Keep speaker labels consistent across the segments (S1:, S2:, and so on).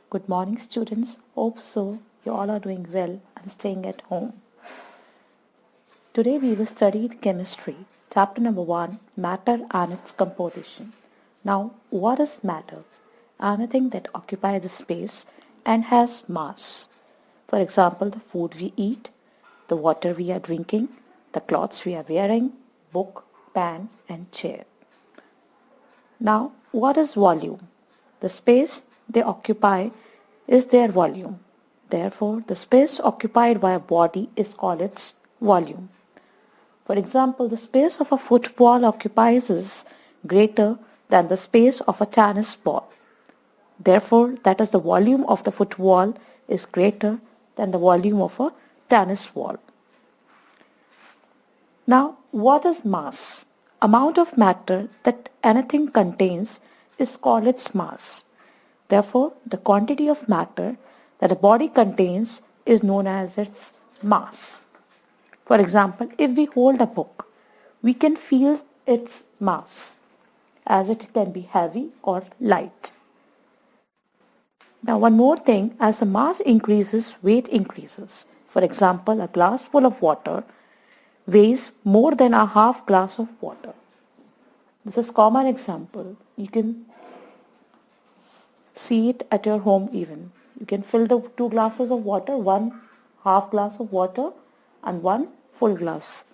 S1: Good morning, students. Hope so. You all are doing well and staying at home. Today we will study chemistry, chapter number 1, matter and its composition. Now, what is matter? Anything that occupies a space and has mass. For example, the food we eat, the water we are drinking, the clothes we are wearing, book, pen, and chair. Now, what is volume? The space they occupy is their volume. Therefore, the space occupied by a body is called its volume. For example, the space of a football occupies is greater than the space of a tennis ball. Therefore, that is the volume of the football is greater than the volume of a tennis ball. Now, what is mass? Amount of matter that anything contains is called its mass. Therefore, the quantity of matter that a body contains is known as its mass. For example, if we hold a book, we can feel its mass as it can be heavy or light. Now, one more thing, as the mass increases, weight increases. For example, a glass full of water weighs more than a half glass of water. This is a common example. You can see it at your home even. You can fill the 2 glasses of water, 1 half glass of water and 1 full glass.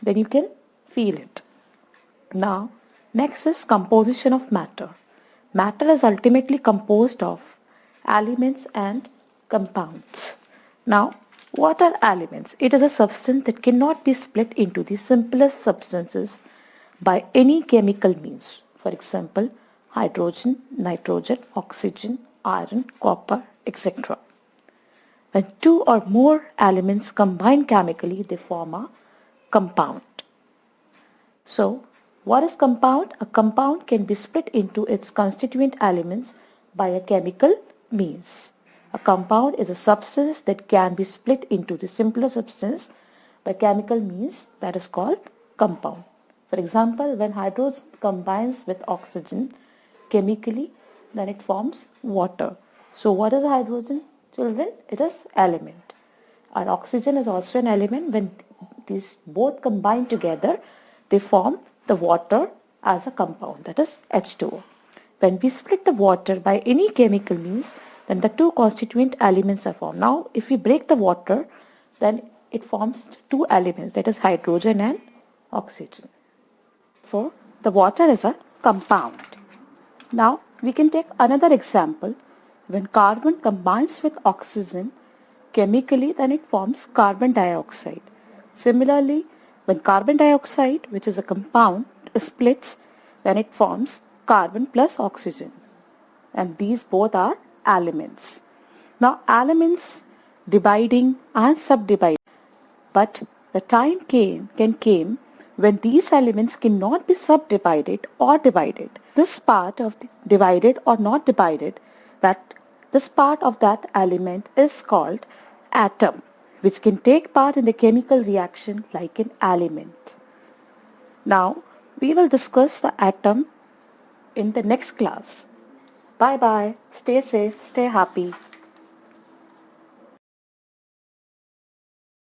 S1: Then you can feel it. Now, next is composition of matter. Matter is ultimately composed of elements and compounds. Now, what are elements? It is a substance that cannot be split into the simplest substances by any chemical means. For example, hydrogen, nitrogen, oxygen, iron, copper, etc. When 2 or more elements combine chemically, they form a compound. So, what is compound? A compound can be split into its constituent elements by a chemical means. A compound is a substance that can be split into the simpler substance by chemical means, that is called compound. For example, when hydrogen combines with oxygen chemically, then it forms water. So what is hydrogen, children? It is element. And oxygen is also an element. When these both combine together, they form the water as a compound, that is H2O. When we split the water by any chemical means, then the 2 constituent elements are formed. Now, if we break the water, then it forms 2 elements, that is hydrogen and oxygen. So, the water is a compound. Now, we can take another example. When carbon combines with oxygen chemically, then it forms carbon dioxide. Similarly, when carbon dioxide, which is a compound, splits, then it forms carbon plus oxygen. And these both are elements. Now, elements dividing and subdividing. But the time came when these elements cannot be subdivided or divided. This part of the divided or not divided, this part of that element is called atom, which can take part in the chemical reaction like an element. Now, we will discuss the atom in the next class. Bye bye. Stay safe, stay happy.